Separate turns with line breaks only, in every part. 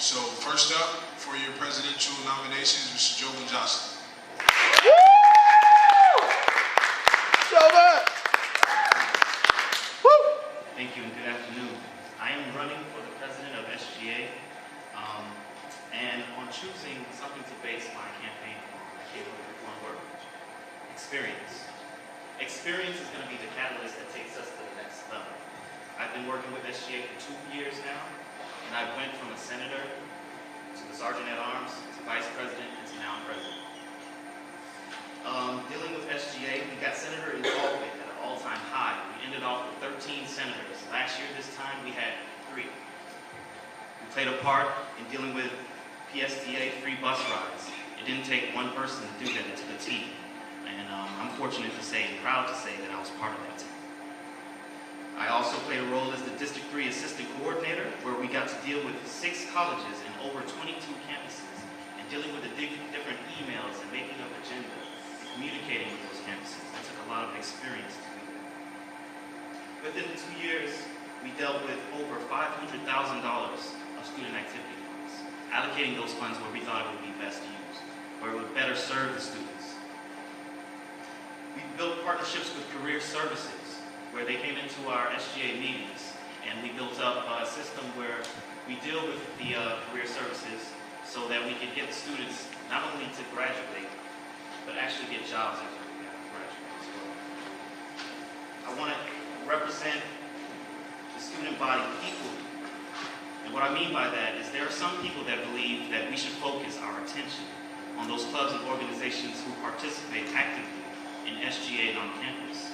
So first up for your presidential nominations, Mr. Joven.
Joven!
Thank you and good afternoon. I am running for the president of SGA, and on choosing something to base my campaign on, I came up with one word: experience. Experience is going to be the catalyst that takes us to the next level. I've been working with SGA for 2 years now, and I went from a senator to the sergeant at arms to vice president and to now president. Dealing with SGA, we got senator involvement at an all-time high. We ended off with 13 senators. Last year, this time, we had 3. We played a part in dealing with PSTA free bus rides. It didn't take one person to do that, it took a team. And I'm fortunate to say and proud to say that I was part of that team. I also played a role as the District 3 Assistant Coordinator, where we got to deal with 6 colleges and over 22 campuses, and dealing with the different emails and making up agenda, and communicating with those campuses. That took a lot of experience to do that. Within the 2 years, we dealt with over $500,000 of student activity funds, allocating those funds where we thought it would be best used, where it would better serve the students. We built partnerships with career services, where they came into our SGA meetings, and we built up a system where we deal with the career services so that we could get the students not only to graduate, but actually get jobs after they graduate as well. I want to represent the student body equally. And what I mean by that is there are some people that believe that we should focus our attention on those clubs and organizations who participate actively in SGA on campus.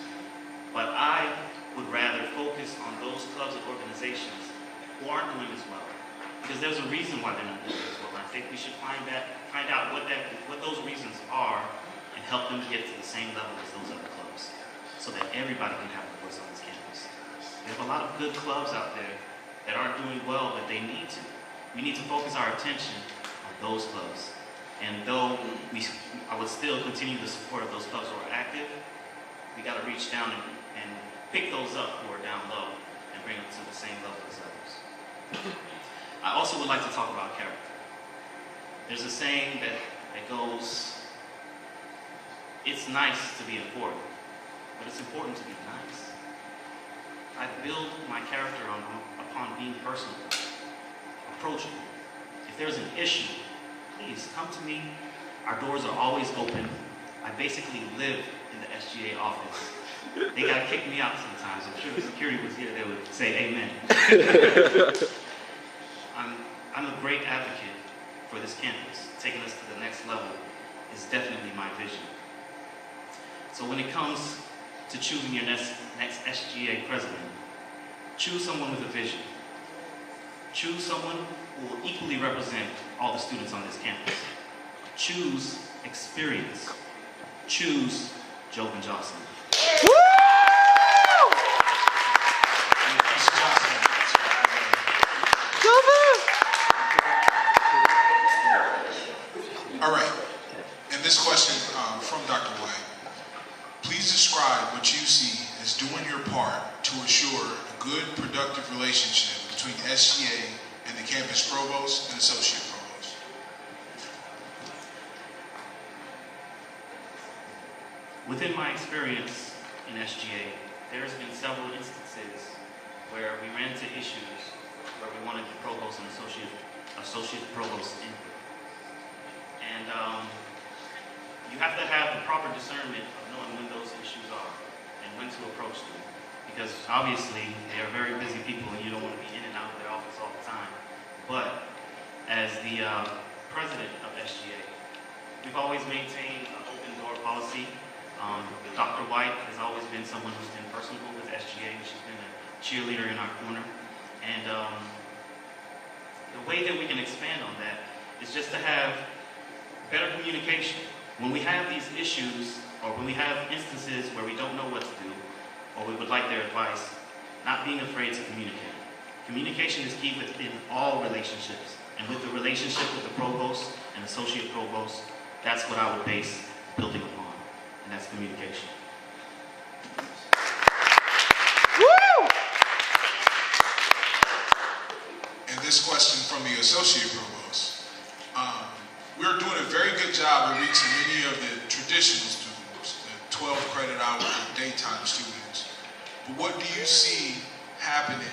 But I would rather focus on those clubs and organizations who aren't doing as well. Because there's a reason why they're not doing as well. And I think we should find out what those reasons are and help them get to the same level as those other clubs, so that everybody can have a voice on this campus. We have a lot of good clubs out there that aren't doing well, but they need to. We need to focus our attention on those clubs. And though I would still continue the support of those clubs who are active, we got to reach down and pick those up who are down low and bring them to the same level as others. I also would like to talk about character. There's a saying that goes, it's nice to be important, but it's important to be nice. I build my character upon being personal, approachable. If there's an issue, please come to me. Our doors are always open. I basically live in the SGA office. They got to kick me out sometimes. I'm sure if security was here, they would say amen. I'm a great advocate for this campus. Taking us to the next level is definitely my vision. So when it comes to choosing your next SGA president, choose someone with a vision. Choose someone who will equally represent all the students on this campus. Choose experience. Choose Joven Johnson.
All right, and this question from Dr. White. Please describe what you see as doing your part to assure a good, productive relationship between SGA and the campus provost and associate provost.
Within my experience in SGA, there's been several instances where we ran into issues where we wanted the provost and associate provost input. And you have to have the proper discernment of knowing when those issues are and when to approach them. Because obviously, they are very busy people and you don't want to be in and out of their office all the time. But as the president of SGA, we've always maintained an open door policy. Dr. White has always been someone who's been personable with SGA. She's been a cheerleader in our corner. And the way that we can expand on that is just to have better communication. When we have these issues, or when we have instances where we don't know what to do, or we would like their advice, not being afraid to communicate. Communication is key within all relationships. And with the relationship with the provost and associate provost, that's what I would base building upon, and that's communication.
And this question from the associate provost. traditional students, the 12 credit hour daytime students. But what do you see happening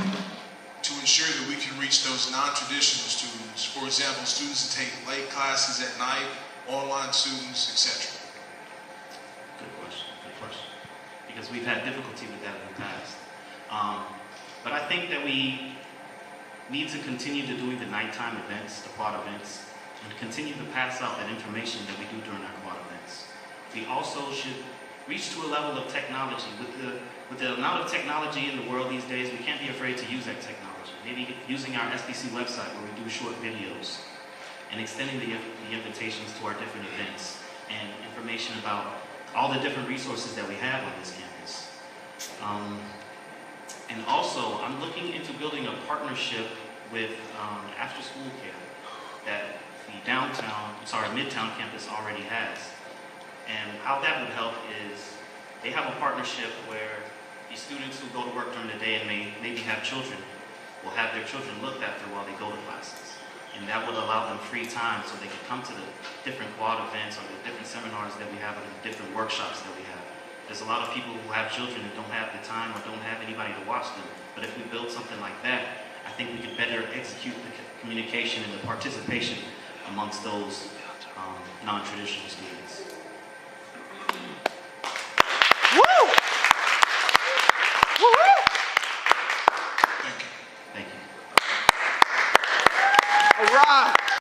to ensure that we can reach those non-traditional students? For example, students that take late classes at night, online students, etc.
Good question. Because we've had difficulty with that in the past. But I think that we need to continue to doing the nighttime events, the quad events, and continue to pass out that information that we do during our quad events. We also should reach to a level of technology. With the amount of technology in the world these days, we can't be afraid to use that technology. Maybe using our SBC website where we do short videos and extending the invitations to our different events and information about all the different resources that we have on this campus. And also, I'm looking into building a partnership with after-school care that the Midtown campus already has. And how that would help is they have a partnership where the students who go to work during the day and maybe have children will have their children looked after while they go to classes. And that would allow them free time so they can come to the different quad events or the different seminars that we have or the different workshops that we have. There's a lot of people who have children who don't have the time or don't have anybody to watch them. But if we build something like that, I think we could better execute the communication and the participation amongst those non-traditional students.